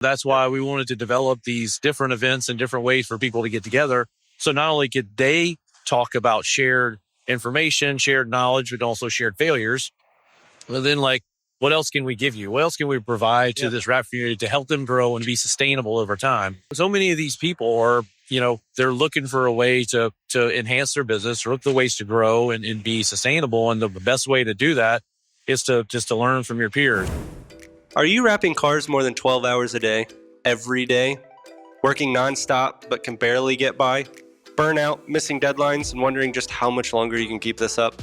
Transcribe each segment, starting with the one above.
That's why we wanted to develop these different events and different ways for people to get together. So not only could they talk about shared information, shared knowledge, but also shared failures. But then what else can we give you? What else can we provide to this rap community to help them grow and be sustainable over time? So many of these people are, they're looking for a way to enhance their business, or look for ways to grow and be sustainable. And the best way to do that is to learn from your peers. Are you wrapping cars more than 12 hours a day, every day? Working nonstop, but can barely get by? Burnout, missing deadlines, and wondering just how much longer you can keep this up?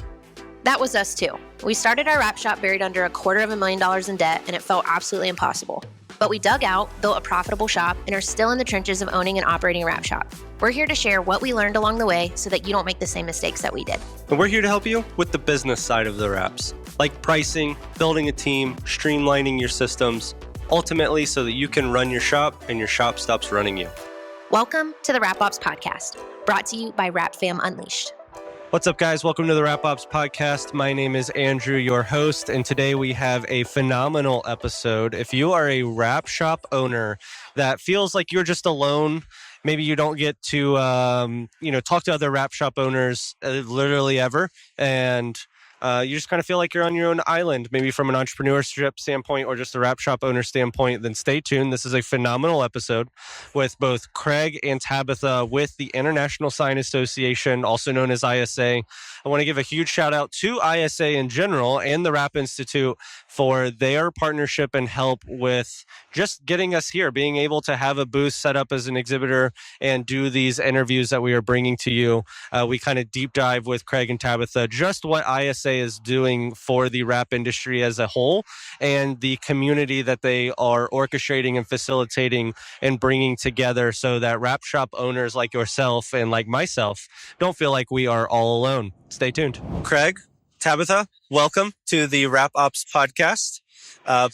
That was us too. We started our wrap shop buried under $250,000 in debt, and it felt absolutely impossible. But we dug out, built a profitable shop, and are still in the trenches of owning and operating a wrap shop. We're here to share what we learned along the way so that you don't make the same mistakes that we did. And we're here to help you with the business side of the wraps, like pricing, building a team, streamlining your systems, ultimately so that you can run your shop and your shop stops running you. Welcome to the Wrap Ops Podcast, brought to you by Wrap Fam Unleashed. What's up, guys? Welcome to the Wrap Ops Podcast. My name is Andrew, your host, and today we have a phenomenal episode. If you are a wrap shop owner that feels like you're just alone, maybe you don't get to, talk to other wrap shop owners literally ever, and you just kind of feel like you're on your own island, maybe from an entrepreneurship standpoint or just a wrap shop owner standpoint, then stay tuned. This is a phenomenal episode with both Craig and Tabitha with the International Sign Association, also known as ISA. I want to give a huge shout out to ISA in general and the Wrap Institute for their partnership and help with just getting us here, being able to have a booth set up as an exhibitor and do these interviews that we are bringing to you. We kind of deep dive with Craig and Tabitha just what ISA is doing for the wrap industry as a whole and the community that they are orchestrating and facilitating and bringing together so that wrap shop owners like yourself and like myself don't feel like we are all alone. Stay tuned. Craig, Tabitha, welcome to the Wrap Ops Podcast.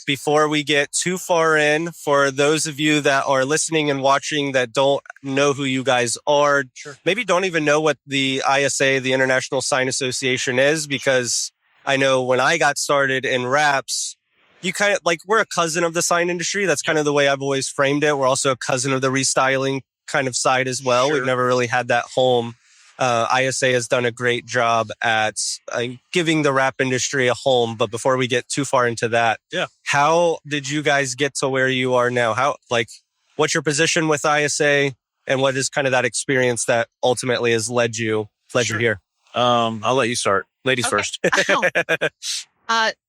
Before we get too far in, for those of you that are listening and watching that don't know who you guys are, maybe don't even know what the ISA, the International Sign Association, is, because I know when I got started in wraps, you kind of we're a cousin of the sign industry. That's kind of the way I've always framed it. We're also a cousin of the restyling kind of side as well. We've never really had that home. ISA has done a great job at giving the wrap industry a home. But before we get too far into that, how did you guys get to where you are now? What's your position with ISA, and what is kind of that experience that ultimately has led you here? I'll let you start. Ladies first.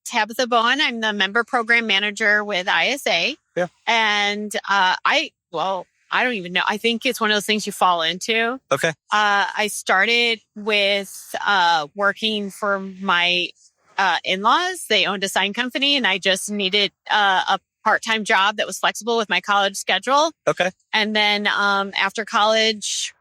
Tabitha Bowen. I'm the member program manager with ISA. Yeah. And I don't even know. I think it's one of those things you fall into. Okay. I started with working for my in-laws. They owned a sign company, and I just needed a part-time job that was flexible with my college schedule. Okay. And then after college,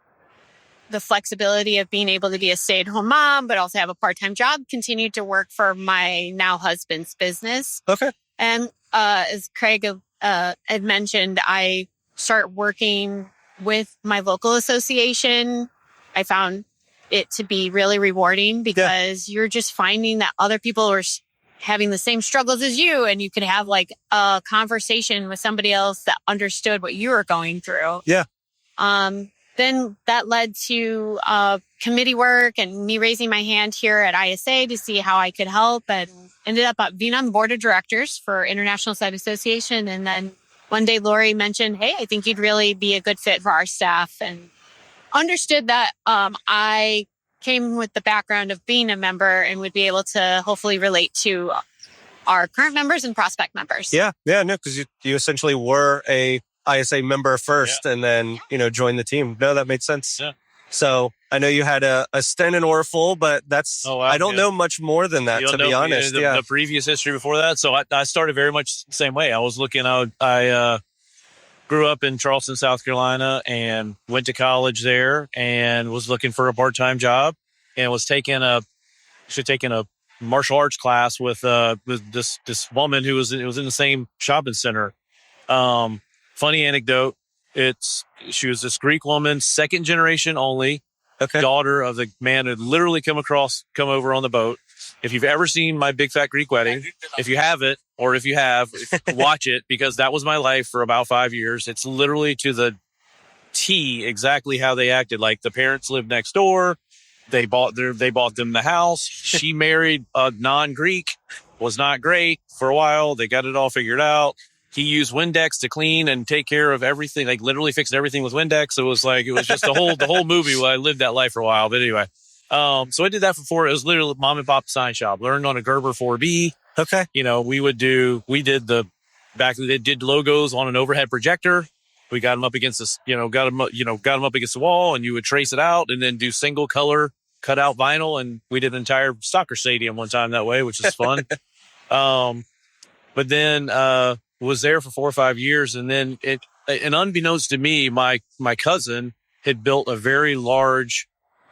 the flexibility of being able to be a stay-at-home mom, but also have a part-time job, continued to work for my now husband's business. Okay. And as Craig had mentioned, I start working with my local association. I found it to be really rewarding because you're just finding that other people are having the same struggles as you, and you could have a conversation with somebody else that understood what you were going through. Yeah. Then that led to committee work and me raising my hand here at ISA to see how I could help, and ended up being on the board of directors for International Sign Association. And then one day Lori mentioned, hey, I think you'd really be a good fit for our staff, and understood that I came with the background of being a member and would be able to hopefully relate to our current members and prospect members. Yeah, no, because you essentially were a ISA member first and then, joined the team. No, that made sense. Yeah. So I know you had a stint in Orful, but I don't know much more than that, to be honest. The previous history before that. So I started very much the same way. I was looking out. I grew up in Charleston, South Carolina, and went to college there, and was looking for a part-time job, and was taking a martial arts class with this woman who was in the same shopping center. Funny anecdote. She was this Greek woman, second generation only, daughter of the man who had literally come over on the boat. if you've ever seen my Big Fat Greek Wedding, if you haven't, or if you have, watch it, because that was my life for about 5 years. It's literally to the T exactly how they acted. Like, the parents lived next door. They bought them the house. She married a non-Greek, was not great for a while. They got it all figured out. He used Windex to clean and take care of everything, like literally fixed everything with Windex. It was just the whole movie. Well, I lived that life for a while, but anyway. So I did that for it was literally mom and pop sign shop. Learned on a Gerber 4B. Okay. You know, we did logos on an overhead projector. We got them up against this, got them up against the wall, and you would trace it out and then do single color cut out vinyl. And we did an entire soccer stadium one time that way, which is fun. But then, was there for 4 or 5 years. And then and unbeknownst to me, my cousin had built a very large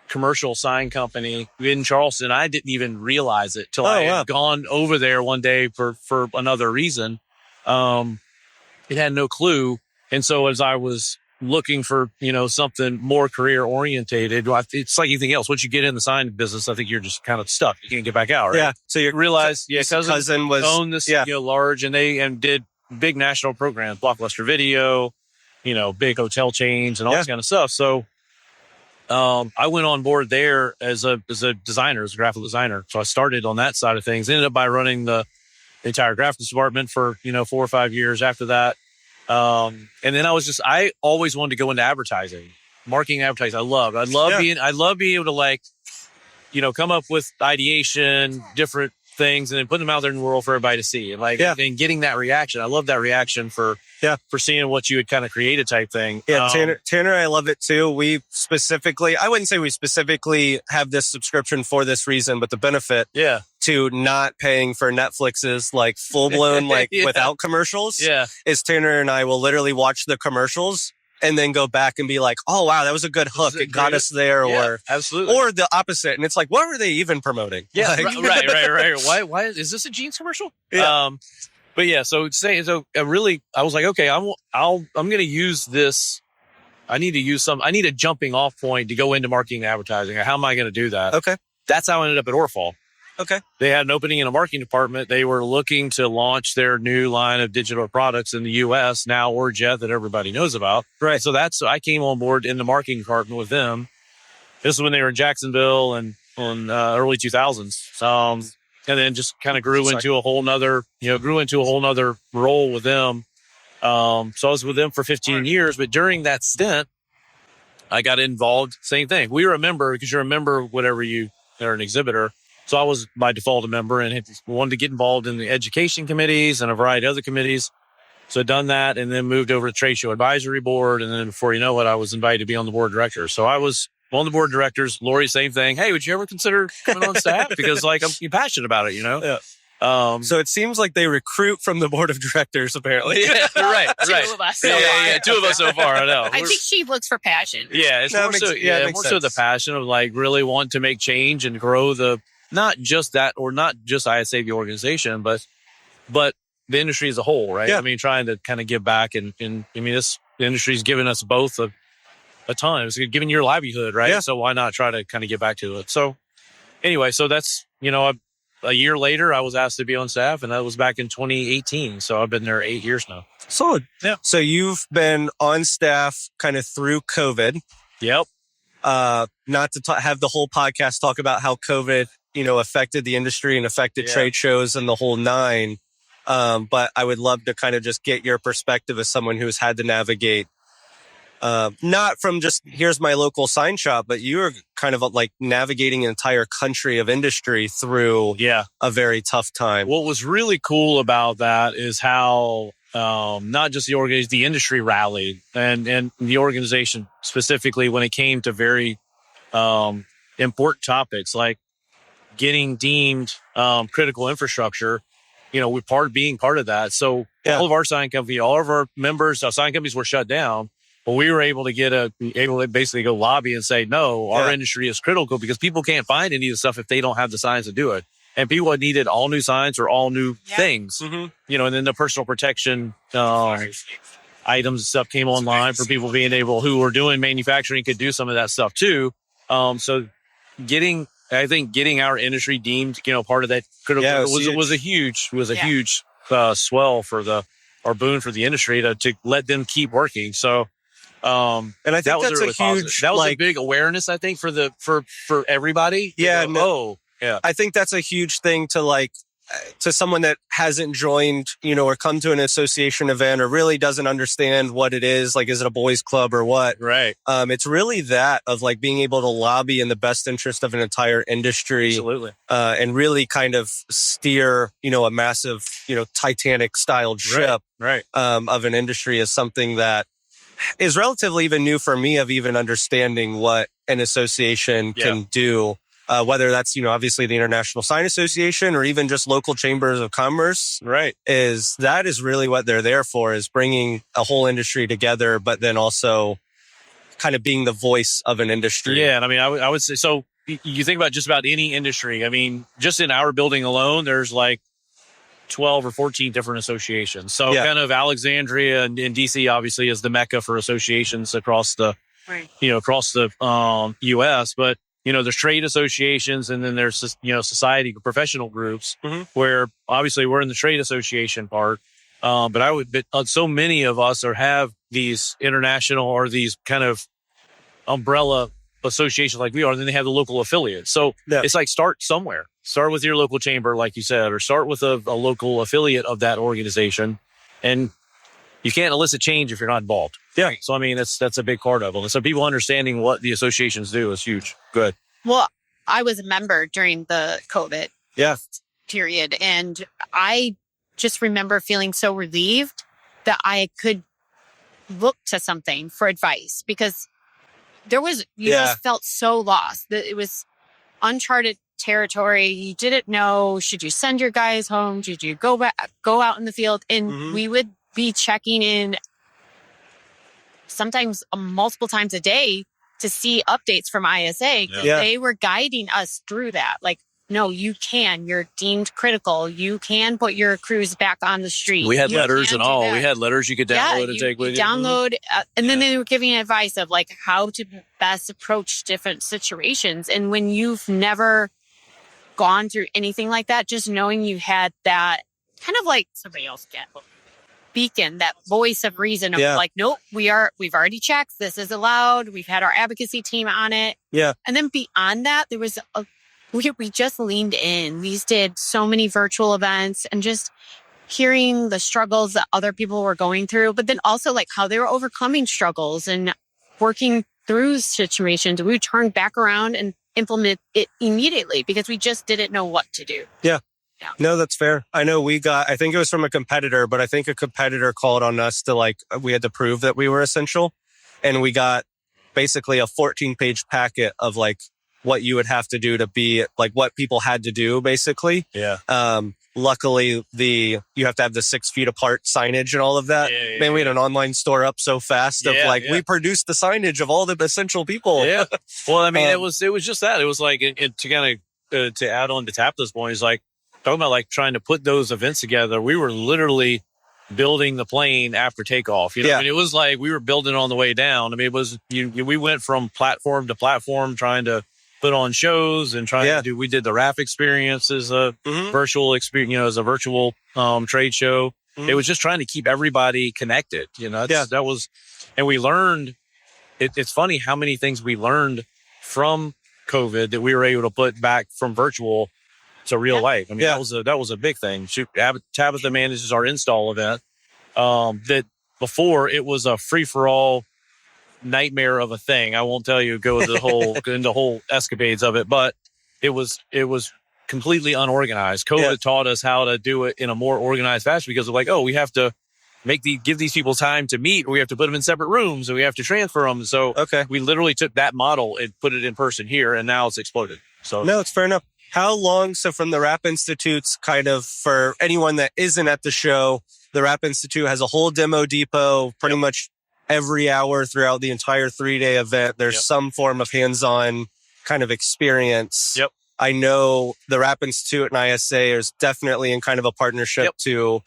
commercial sign company in Charleston. I didn't even realize it till I had gone over there one day for another reason. It had no clue. And so as I was looking for, something more career orientated, it's like anything else. Once you get in the sign business, I think you're just kind of stuck. You can't get back out, right? Yeah. So you realize, cousin was owned this, large, and did big national programs, Blockbuster Video, big hotel chains and all this kind of stuff. So, I went on board there as a designer, as a graphic designer. So I started on that side of things. Ended up by running the entire graphics department for 4 or 5 years after that. And then I always wanted to go into advertising, marketing, advertising. I love being able to come up with ideation, different things, and then put them out there in the world for everybody to see, and getting that reaction. I love that reaction for seeing what you had kind of created type thing. Yeah. Tanner, I love it too. I wouldn't say we specifically have this subscription for this reason, but the benefit to not paying for Netflix's full blown, without commercials is Tanner and I will literally watch the commercials and then go back and be like, oh, wow, that was a good hook. It got us there. Or absolutely. Or the opposite. And it's like, what were they even promoting? Yeah, right. Why is this a jeans commercial? Yeah. But yeah, so I was like, okay, I'm going to use this. I need a jumping off point to go into marketing and advertising. How am I going to do that? Okay. That's how I ended up at Orfall. Okay. They had an opening in a marketing department. They were looking to launch their new line of digital products in the U.S., now Orjet, that everybody knows about. Right. So I came on board in the marketing department with them. This is when they were in Jacksonville and early 2000s. And then just kind of grew into a whole nother role with them. So I was with them for 15 years, but during that stint, I got involved. Same thing. We were a member, because you're a member whenever you are an exhibitor. So I was by default a member and had wanted to get involved in the education committees and a variety of other committees. So I'd done that and then moved over to Trade Show Advisory Board. And then before you know it, I was invited to be on the board of directors. So I was on the board of directors. Lori, same thing. Hey, would you ever consider coming on staff? Because I'm passionate about it, Yeah. So it seems like they recruit from the board of directors, apparently. Yeah, right. Two of us. Yeah. 2 of us so far. I know. I think she looks for passion. Yeah, it's more so the passion of really wanting to make change and grow not just ISA, the organization, but the industry as a whole, right? Yeah. I mean, trying to kind of give back and the industry's given us both a ton. It's giving your livelihood, right? Yeah. So why not try to kind of get back to it? So anyway, so that's, a year later, I was asked to be on staff, and that was back in 2018. So I've been there 8 years now. Solid. Yeah. So you've been on staff kind of through COVID. Yep. Not to have the whole podcast talk about how COVID, affected the industry and affected trade shows and the whole nine. But I would love to kind of just get your perspective as someone who's had to navigate, not from just here's my local sign shop, but you're kind of navigating an entire country of industry through a very tough time. What was really cool about that is how not just the industry rallied and the organization specifically when it came to very important topics like getting deemed critical infrastructure. We're being part of that. So all of our sign company, all of our members, our sign companies were shut down. But we were able to basically go lobby and say, no, our industry is critical because people can't find any of the stuff if they don't have the signs to do it. And people needed all new signs or all new things, and then the personal protection items and stuff came online for people being able, who were doing manufacturing could do some of that stuff too. So getting I think getting our industry deemed, part of that was a huge swell for or boon for the industry to let them keep working. So, and I think that's really a huge, that was a big awareness, I think, for everybody. Yeah. Yeah. I think that's a huge thing to to someone that hasn't joined, or come to an association event or really doesn't understand what it is. Like, is it a boys club or what? Right. It's really that of being able to lobby in the best interest of an entire industry. Absolutely. And really kind of steer, a massive, Titanic styled ship of an industry is something that is relatively even new for me of even understanding what an association can do. Whether that's, obviously the International Sign Association or even just local chambers of commerce, that is really what they're there for, is bringing a whole industry together, but then also kind of being the voice of an industry. Yeah. And I mean, I would say, so you think about just about any industry. I mean, just in our building alone, there's 12 or 14 different associations. So kind of Alexandria and DC obviously is the mecca for associations across the, US, but there's trade associations, and then there's, society professional groups where obviously we're in the trade association part. But so many of us have these international or these kind of umbrella associations like we are, and then they have the local affiliates. So it's start somewhere. Start with your local chamber, like you said, or start with a local affiliate of that organization. And you can't elicit change if you're not involved. Yeah. So, I mean, that's a big part of it. And so people understanding what the associations do is huge. Good. Well, I was a member during the COVID period, and I just remember feeling so relieved that I could look to something for advice, because there was, just felt so lost. That it was uncharted territory. You didn't know, should you send your guys home? Should you go out in the field? And we would be checking in sometimes multiple times a day to see updates from ISA. They were guiding us through that. No, you're deemed critical. You can put your crews back on the street. We had letters and all. We had letters you could download and take with you. Download. And then they were giving advice of how to best approach different situations. And when you've never gone through anything like that, just knowing you had that kind of somebody else get beacon, that voice of reason of nope, we've already checked. This is allowed. We've had our advocacy team on it. Yeah. And then beyond that, there was we just leaned in. We did so many virtual events and just hearing the struggles that other people were going through, but then also how they were overcoming struggles and working through situations. We would turn back around and implement it immediately because we just didn't know what to do. Yeah. No, that's fair. I know I think it was from a competitor, but I think a competitor called on us to we had to prove that we were essential. And we got basically a 14-page packet of what you would have to do to be what people had to do, basically. Yeah. Luckily, you have to have the 6 feet apart signage and all of that. Man, we had an online store up so fast of we produced the signage of all the essential people. Yeah. Well, I mean, it was just that. It was to kind of to add on to Tabitha's point, is talking about trying to put those events together. We were literally building the plane after takeoff. I mean, it was we were building on the way down. I mean, it was we went from platform to platform trying to put on shows and we did the RAF experience as a virtual experience, as a virtual trade show. It was just trying to keep everybody connected. That was, and we learned. It's funny how many things we learned from COVID that we were able to put back from virtual to real life. I mean, that was a big thing. Tabitha manages our install event. That before it was a free for all nightmare of a thing. I won't tell you go into the whole escapades of it, but it was completely unorganized. COVID taught us how to do it in a more organized fashion because of we have to give these people time to meet. We have to put them in separate rooms and we have to transfer them. So we literally took that model and put it in person here, and now it's exploded. So no, it's fair enough. How long? So from the RAP Institute's kind of, for anyone that isn't at the show, the RAP Institute has a whole demo depot pretty much every hour throughout the entire 3-day event. There's some form of hands-on kind of experience. Yep. I know the RAP Institute and ISA is definitely in kind of a partnership to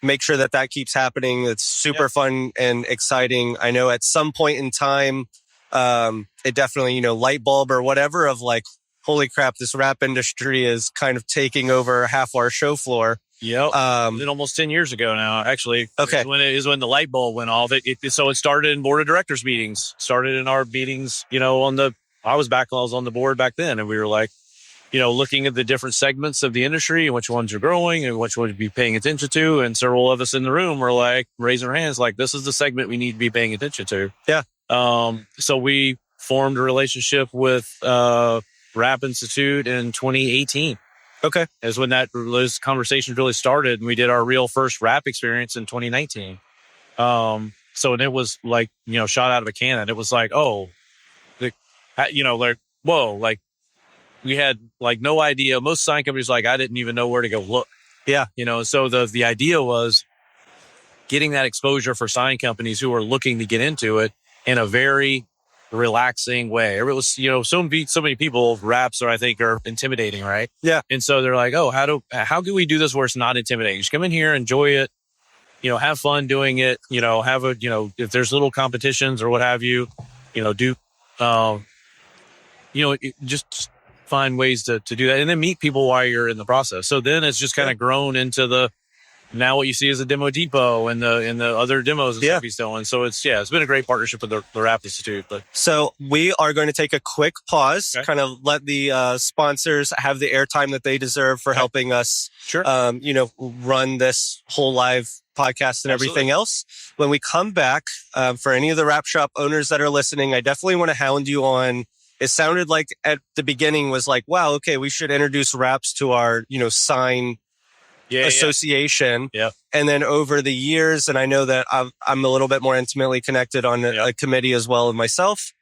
make sure that keeps happening. It's super fun and exciting. I know at some point in time, it definitely, Lightbulb or whatever of holy crap, this wrap industry is kind of taking over half our show floor. Yep. Been almost 10 years ago now, actually. Okay. Is when the light bulb went off. So it started in board of directors meetings, started in our meetings, I was on the board back then, and we were like, looking at the different segments of the industry and which ones are growing and which ones to be paying attention to. And several of us in the room were like raising our hands, like, this is the segment we need to be paying attention to. Yeah. So we formed a relationship with Rap Institute in 2018. Okay. Is when those conversations really started, and we did our real first rap experience in 2019. So and it was like, shot out of a cannon. It was like, whoa, like we had like no idea. Most sign companies, like, I didn't even know where to go look. Yeah. So the idea was getting that exposure for sign companies who are looking to get into it in a very relaxing way. It was, so many people, raps I think are intimidating, right? Yeah. And so they're like, oh, how can we do this where it's not intimidating? Just come in here, enjoy it, have fun doing it, if there's little competitions or what have you, just find ways to do that, and then meet people while you're in the process. So then it's just kind of grown into now what you see is a demo depot and the other demos and stuff he's doing. So it's been a great partnership with the Rap Institute. But so we are going to take a quick pause, kind of let the sponsors have the airtime that they deserve for helping us, run this whole live podcast and everything else. When we come back, for any of the wrap shop owners that are listening, I definitely want to hound you on. It sounded like at the beginning was like, wow, okay, we should introduce wraps to our, sign association. Yeah. And then over the years, and I know that I'm a little bit more intimately connected on a committee as well as myself,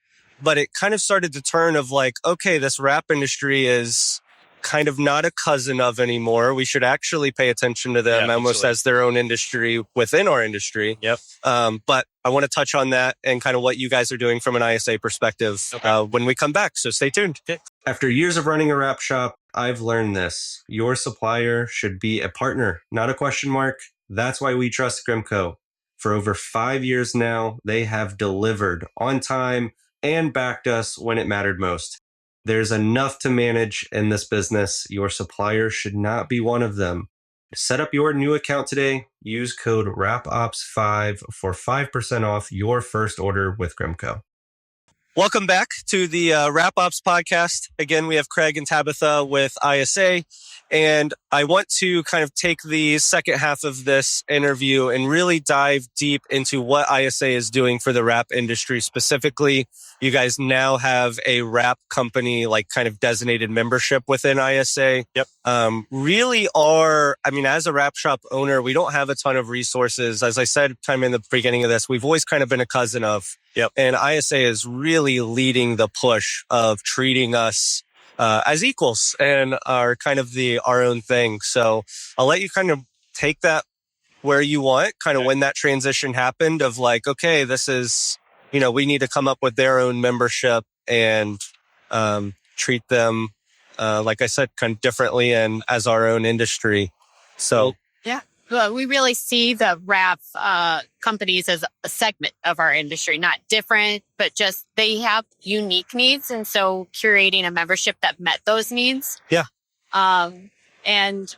but it kind of started to turn of like, okay, this wrap industry is kind of not a cousin of anymore. We should actually pay attention to them almost as their own industry within our industry. Yep. But I want to touch on that and kind of what you guys are doing from an ISA perspective when we come back. So stay tuned. Okay. After years of running a wrap shop, I've learned this. Your supplier should be a partner, not a question mark. That's why we trust Grimco. For over 5 years now, they have delivered on time and backed us when it mattered most. There's enough to manage in this business. Your supplier should not be one of them. Set up your new account today. Use code RAPOPS5 for 5% off your first order with Grimco. Welcome back to the Wrap Ops podcast. Again, we have Craig and Tabitha with ISA, and I want to kind of take the second half of this interview and really dive deep into what ISA is doing for the wrap industry specifically. You guys now have a wrap company, like kind of designated membership within ISA. Yep. As a wrap shop owner, we don't have a ton of resources. As I said kind of in the beginning of this, we've always kind of been a cousin of. Yep. And ISA is really leading the push of treating us as equals and are kind of our own thing. So I'll let you kind of take that where you want, kind of when that transition happened of like, okay, this is, we need to come up with their own membership and treat them, like I said, kind of differently and as our own industry. So well, we really see the wrap companies as a segment of our industry, not different, but just they have unique needs. And so curating a membership that met those needs. Yeah. And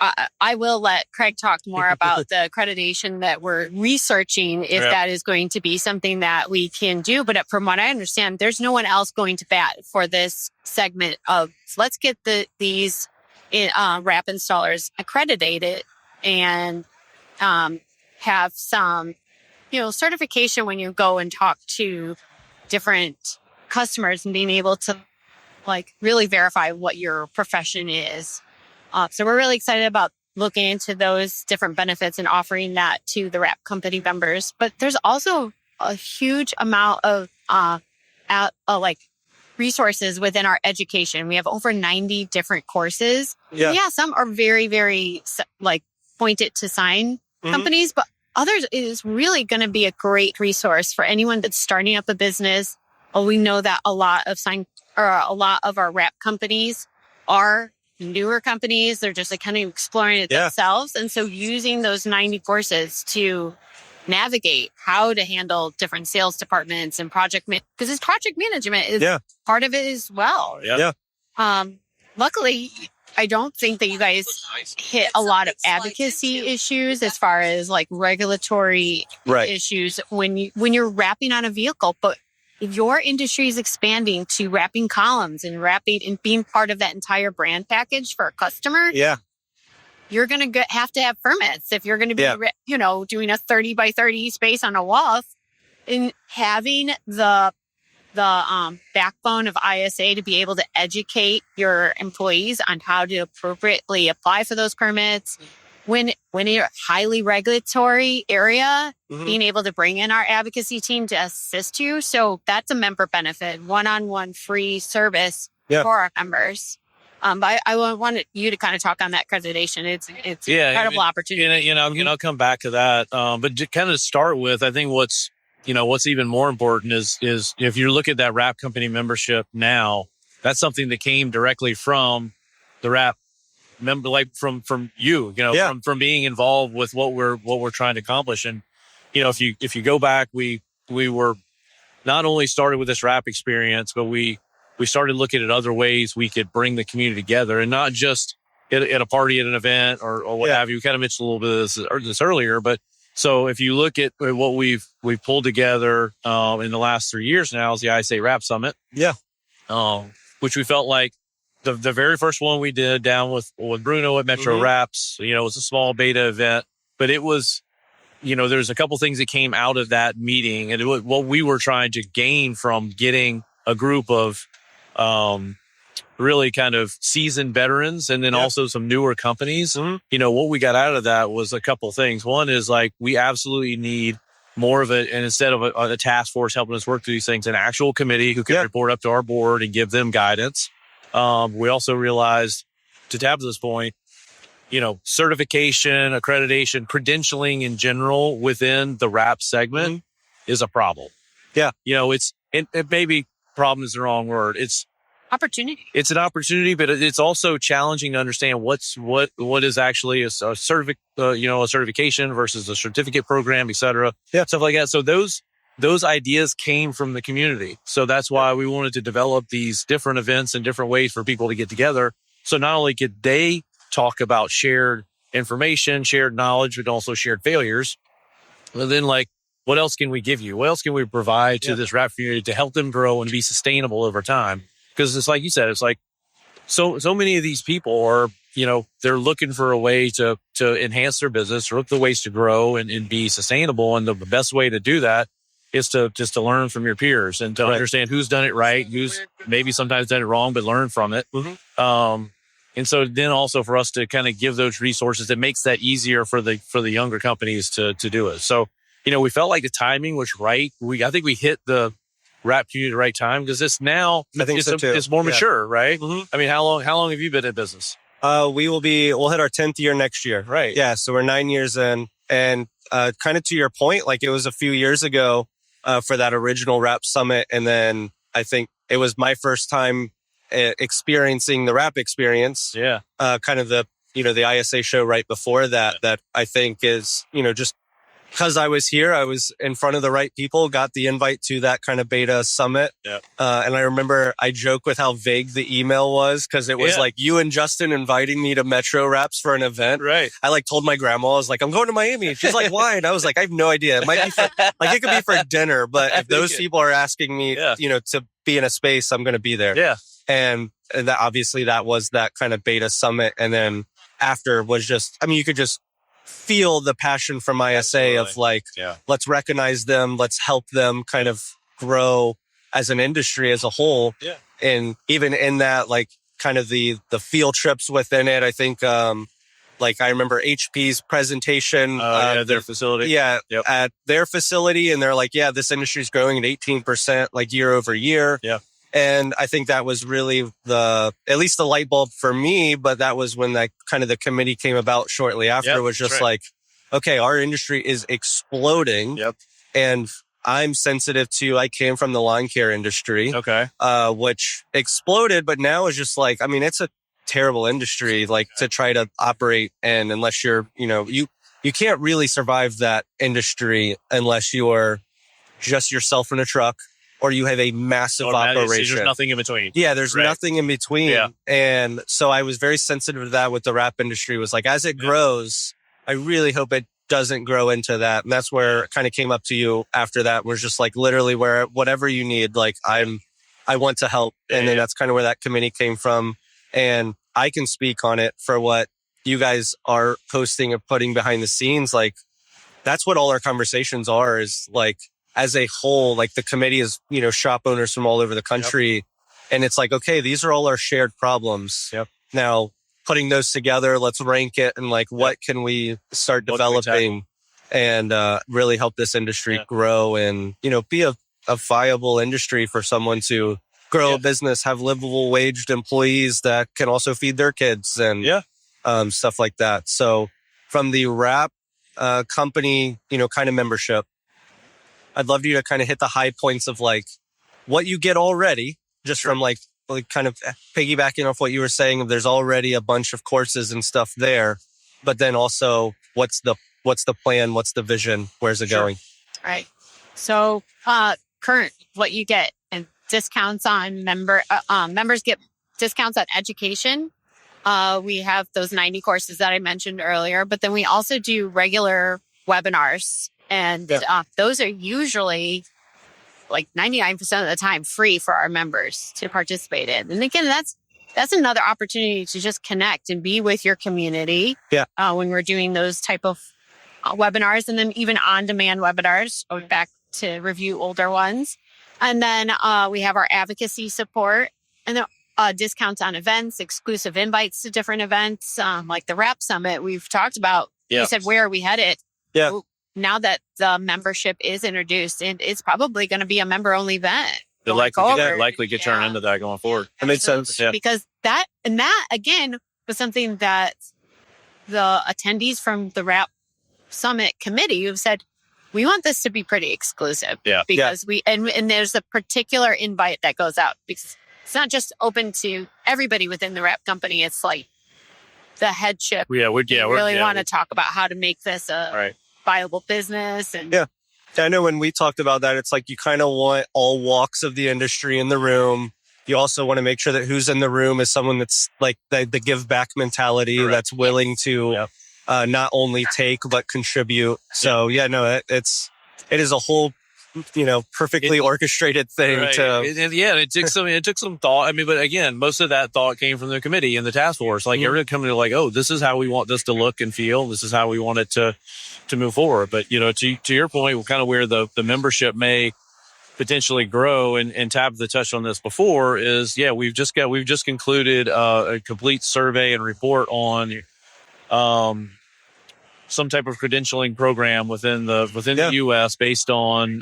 I will let Craig talk more about the accreditation that we're researching, if that is going to be something that we can do. But from what I understand, there's no one else going to bat for this segment of let's get these wrap installers accredited and have some, certification when you go and talk to different customers and being able to like really verify what your profession is. So we're really excited about looking into those different benefits and offering that to the wrap company members. But there's also a huge amount of resources within our education. We have over 90 different courses. Yeah, some are very, very pointed to sign companies, but others is really going to be a great resource for anyone that's starting up a business. We know that a lot of our wrap companies are newer companies. They're just kind of exploring it themselves. And so using those 90 courses to navigate how to handle different sales departments and because it's project management is part of it as well. Luckily, I don't think that you guys hit a lot of advocacy issues as far as like regulatory issues when you're wrapping on a vehicle. But if your industry is expanding to wrapping columns and wrapping and being part of that entire brand package for a customer, you're going to have to have permits if you're going to be, doing a 30 by 30 space on a wall. And having the backbone of ISA to be able to educate your employees on how to appropriately apply for those permits. When you're a highly regulatory area, being able to bring in our advocacy team to assist you. So that's a member benefit, one-on-one free service for our members. But I wanted you to kind of talk on that accreditation. It's an incredible opportunity. I'll come back to that. But to kind of start with, I think what's even more important is if you look at that wrap company membership now, that's something that came directly from the wrap member, like from you, from being involved with what we're trying to accomplish. And, if you go back, we were not only started with this wrap experience, but we started looking at other ways we could bring the community together, and not just at a party, at an event or what have you. We kind of mentioned a little bit of this earlier, but so if you look at what we've pulled together in the last 3 years now is the ISA Wrap Summit. Which we felt like the very first one we did down with Bruno at Metro Wraps, it was a small beta event, but it was, there's a couple things that came out of that meeting, and what we were trying to gain from getting a group of really kind of seasoned veterans and then also some newer companies. What we got out of that was a couple of things. One is like, we absolutely need more of it. And instead of a task force helping us work through these things, an actual committee who can report up to our board and give them guidance. We also realized, to Tabitha's point, certification, accreditation, credentialing in general within the wrap segment is a problem. It maybe problem is the wrong word. It's opportunity. It's an opportunity, but it's also challenging to understand what is actually a certification versus a certificate program, et cetera, stuff like that. So those ideas came from the community. So that's why we wanted to develop these different events and different ways for people to get together. So not only could they talk about shared information, shared knowledge, but also shared failures. But then, what else can we give you? What else can we provide to this wrap community to help them grow and be sustainable over time? Because it's like you said, it's like so many of these people are, they're looking for a way to enhance their business, or look for ways to grow and be sustainable. And the best way to do that is to learn from your peers and to understand who's done it right, who's maybe sometimes done it wrong, but learn from it. And so then also for us to kind of give those resources, it makes that easier for the younger companies to do it. So, we felt like the timing was right. I think we hit the wrap community at the right time, because it's now, it's more mature, right? I mean, how long have you been in business? We'll hit our 10th year next year. Right. Yeah. So we're 9 years in, and kind of to your point, like it was a few years ago for that original wrap summit. And then I think it was my first time experiencing the wrap experience. Kind of the ISA show right before that I think is, just because I was here, I was in front of the right people, got the invite to that kind of beta summit. And I remember I joke with how vague the email was, because it was like you and Justin inviting me to Metro Wraps for an event. Right. I told my grandma, I was like, I'm going to Miami. She's like, why? And I was like, I have no idea. It might be for, it could be for dinner, but if those people are asking me, to be in a space, I'm going to be there. And that obviously that was that kind of beta summit. And then after was just, you could just feel the passion from ISA of let's recognize them, let's help them kind of grow as an industry as a whole. And even in that, kind of the field trips within it, I think, I remember HP's presentation. Their facility. At their facility. And they're like, this industry is growing at 18% year over year. And I think that was really at least the light bulb for me, but that was when that kind of the committee came about shortly after. It was just okay, our industry is exploding. And I'm sensitive to, I came from the lawn care industry, which exploded, but now is just it's a terrible industry, to try to operate in, unless you're, you can't really survive that industry unless you are just yourself in a truck or you have a massive operation. There's nothing in between. Yeah, there's nothing in between. Yeah. And so I was very sensitive to that with the wrap industry. It was like, as it grows, I really hope it doesn't grow into that. And that's where it kind of came up to you after that. Was just like literally where whatever you need, like I want to help. And then that's kind of where that committee came from. And I can speak on it for what you guys are posting and putting behind the scenes. Like that's what all our conversations are, is like, as a whole, like the committee is, shop owners from all over the country. Yep. And it's like, okay, these are all our shared problems. Yep. Now putting those together, let's rank it. And like, what can we start developing and really help this industry grow and, be a viable industry for someone to grow a business, have livable waged employees that can also feed their kids and stuff like that. So from the wrap company, kind of membership, I'd love you to kind of hit the high points of like what you get already, just from like kind of piggybacking off what you were saying. There's already a bunch of courses and stuff there, but then also what's the plan? What's the vision? Where's it going? Right. So current what you get and discounts on members get discounts on education. We have those 90 courses that I mentioned earlier, but then we also do regular webinars. And those are usually like 99% of the time free for our members to participate in. And again, that's another opportunity to just connect and be with your community when we're doing those type of webinars, and then even on-demand webinars, going back to review older ones. And then we have our advocacy support and then discounts on events, exclusive invites to different events, like the Wrap Summit we've talked about. You said, where are we headed? Yeah. Now that the membership is introduced, and it's probably going to be a member-only event. It likely could turn into that going forward. That makes sense. Yeah. Because that again was something that the attendees from the Wrap Summit committee have said, we want this to be pretty exclusive. Yeah. Because and there's a particular invite that goes out, because it's not just open to everybody within the Wrap company. It's like the headship. We really want to talk about how to make this a viable business. And I know when we talked about that, it's like you kind of want all walks of the industry in the room. You also want to make sure that who's in the room is someone that's like the give back mentality, that's willing to not only take but contribute. So it is a whole perfectly orchestrated thing. It took some thought. I mean, but again, most of that thought came from the committee and the task force. Like everyone coming to like, oh, this is how we want this to look and feel. This is how we want it to move forward. But to your point, kind of where the membership may potentially grow, and Tabitha touched on this before, is we've just concluded a complete survey and report on some type of credentialing program within the U.S. based on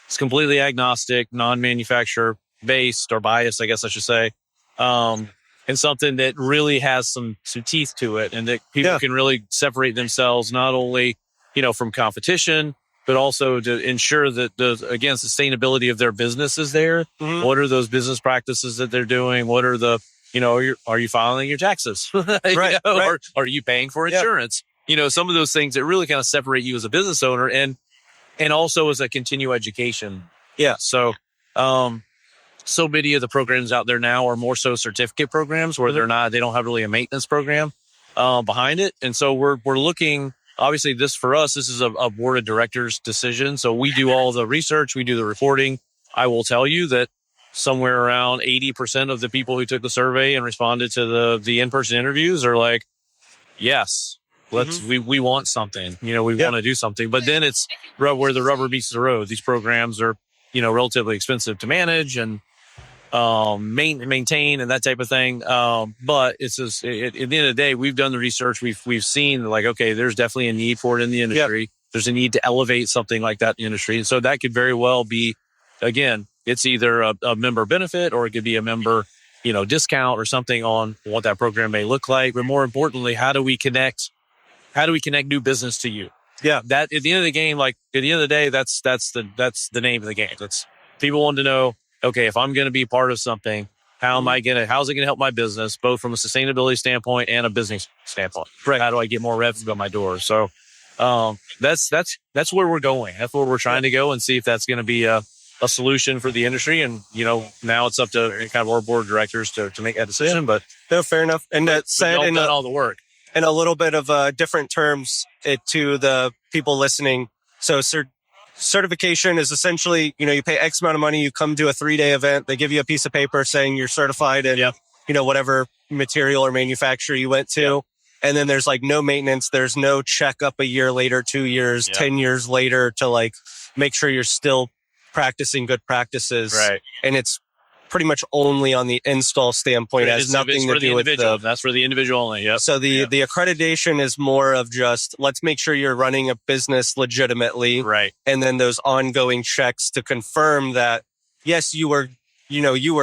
it's completely agnostic, non-manufacturer based or biased, I guess I should say, and something that really has some teeth to it, and that people can really separate themselves not only from competition, but also to ensure that the sustainability of their business is there. Mm-hmm. What are those business practices that they're doing? What are the are you filing your taxes? Right. Or are you paying for insurance? Some of those things that really kind of separate you as a business owner and also as a continuing education. Yeah. So, so many of the programs out there now are more so certificate programs where they don't have really a maintenance program behind it. And so we're looking, obviously this is a board of directors decision. So we do all the research, we do the reporting. I will tell you that somewhere around 80% of the people who took the survey and responded to the in-person interviews are like, yes, we want something, we want to do something. But then it's where the rubber meets the road. These programs are, relatively expensive to manage and maintain and that type of thing. But it's just, at the end of the day, we've done the research. We've seen like, okay, there's definitely a need for it in the industry. Yep. There's a need to elevate something like that in the industry. And so that could very well be, again, it's either a member benefit or it could be a member, discount or something on what that program may look like. But more importantly, how do we connect new business to you? Yeah. That at the end of the game, like at the end of the day, that's the name of the game. That's people want to know, okay, if I'm going to be part of something, how's it going to help my business, both from a sustainability standpoint and a business standpoint? Right. How do I get more revenue on my door? So That's where we're going. That's where we're trying to go and see if that's going to be a solution for the industry. And, now it's up to kind of our board of directors to make that decision. But no, fair enough. And that said, y'all done all the work. In a little bit of different terms to the people listening. So certification is essentially, you pay X amount of money, you come to a 3-day event, they give you a piece of paper saying you're certified in, whatever material or manufacturer you went to. Yep. And then there's like no maintenance. There's no checkup a year later, 2 years, 10 years later to like make sure you're still practicing good practices. Right. And it's pretty much only on the install standpoint. It has nothing to do with that's for the individual only. Yep. So the accreditation is more of just, let's make sure you're running a business legitimately. Right. And then those ongoing checks to confirm that, yes, you were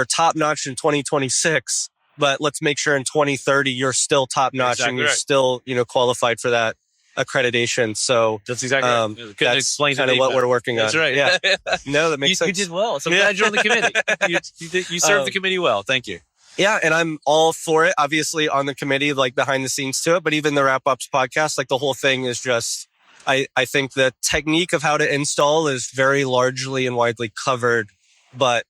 top notch in 2026, but let's make sure in 2030, you're still top notch and you're still, qualified for that accreditation. So that's exactly right. That's kind of what we're working on. That's right. Yeah. No, that makes sense. You did well. So I'm glad you're on the committee. You served the committee well. Thank you. Yeah. And I'm all for it, obviously on the committee, like behind the scenes to it, but even the Wrap Ups podcast, like the whole thing is just, I think the technique of how to install is very largely and widely covered, but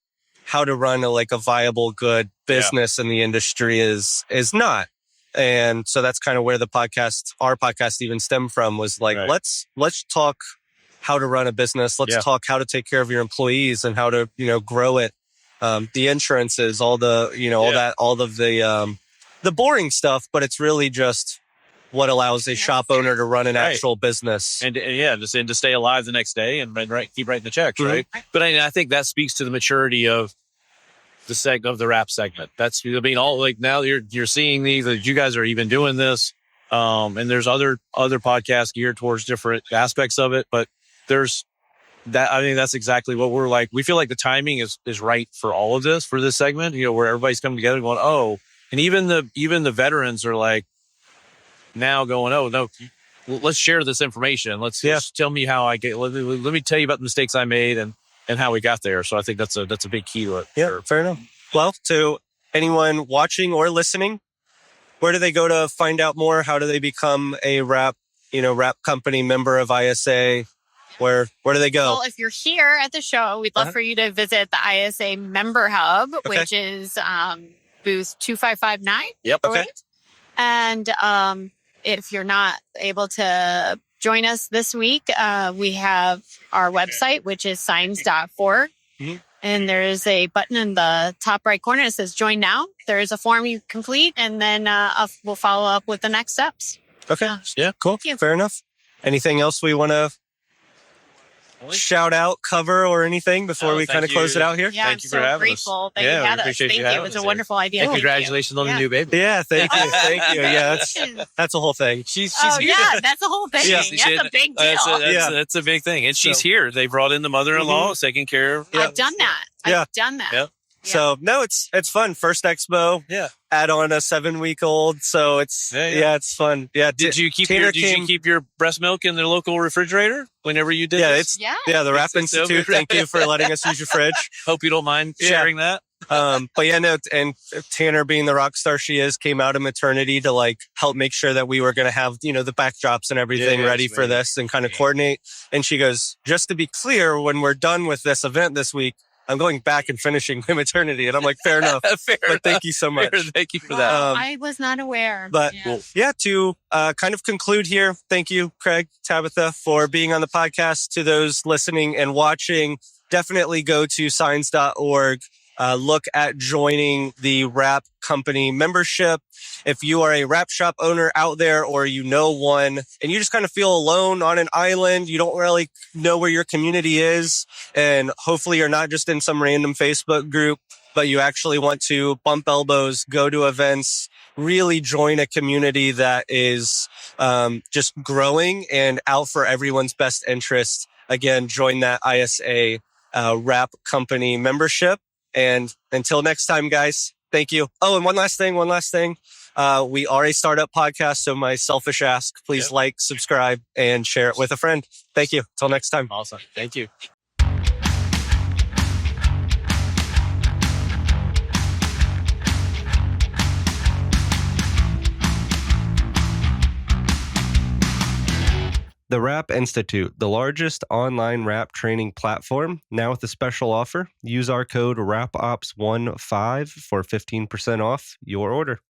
how to run a viable, good business in the industry is not. And so that's kind of where our podcast even stemmed from, was like, let's talk how to run a business. Let's talk how to take care of your employees and how to, grow it. The insurances, all the, all of the boring stuff, but it's really just what allows a shop owner to run an actual business. And to stay alive the next day and keep writing the checks, right? But I think that speaks to the maturity of the wrap segment. That's, all like now you're seeing these, like you guys are even doing this. And there's other podcasts geared towards different aspects of it, but there's that. I think that's exactly what we're like. We feel like the timing is right for all of this, for this segment, where everybody's coming together going, oh, and even the veterans are like now going, oh no, let's share this information. Let's just tell me how I get, let me tell you about the mistakes I made and how we got there. So I think that's a big key to it. Yeah, fair enough. Well, to anyone watching or listening, where do they go to find out more? How do they become a wrap company member of ISA? Where do they go? Well, if you're here at the show, we'd love for you to visit the ISA Member Hub, which is booth 2559. Yep. Okay. Right? And if you're not able to join us this week, we have our website, which is signs.org. Mm-hmm. And there is a button in the top right corner that says Join Now. There is a form you complete, and then we'll follow up with the next steps. Okay. Yeah, cool. Fair enough. Anything else we want to shout out, cover, or anything before we kind of close it out here? Yeah, thank you for having us. Grateful that you had us. Thank you. It was a wonderful idea. And congratulations on the new baby. Yeah, thank you. Thank you. Yeah, that's a whole thing. She's here. Yeah, that's a whole thing. Yeah. That's a big deal. That's a big thing. And she's here. They brought in the mother-in-law, taking care of. I've done that. I've done that. Yeah. So no, it's fun. First expo. Yeah. Add on a 7-week-old. So it's it's fun. Yeah. Did you keep your breast milk in the local refrigerator whenever you did this? The Wrap Institute. Thank you for letting us use your fridge. Hope you don't mind sharing that. But and Tanner, being the rock star she is, came out of maternity to help make sure that we were going to have, the backdrops and everything ready for this and kind of coordinate. And she goes, just to be clear, when we're done with this event this week, I'm going back and finishing my maternity. And I'm like, fair enough. But thank you so much. Thank you for that. I was not aware. But to kind of conclude here, thank you, Craig, Tabitha, for being on the podcast. To those listening and watching, definitely go to signs.org. Look at joining the Wrap Company membership. If you are a wrap shop owner out there, or you know one, and you just kind of feel alone on an island, you don't really know where your community is, and hopefully you're not just in some random Facebook group, but you actually want to bump elbows, go to events, really join a community that is just growing and out for everyone's best interest. Again, join that ISA Wrap Company membership. And until next time, guys, thank you. Oh, and one last thing. We are a startup podcast, so my selfish ask, please like, subscribe, and share it with a friend. Thank you. Till next time. Awesome. Thank you. The Rap Institute, the largest online rap training platform, now with a special offer. Use our code RAPOPS15 for 15% off your order.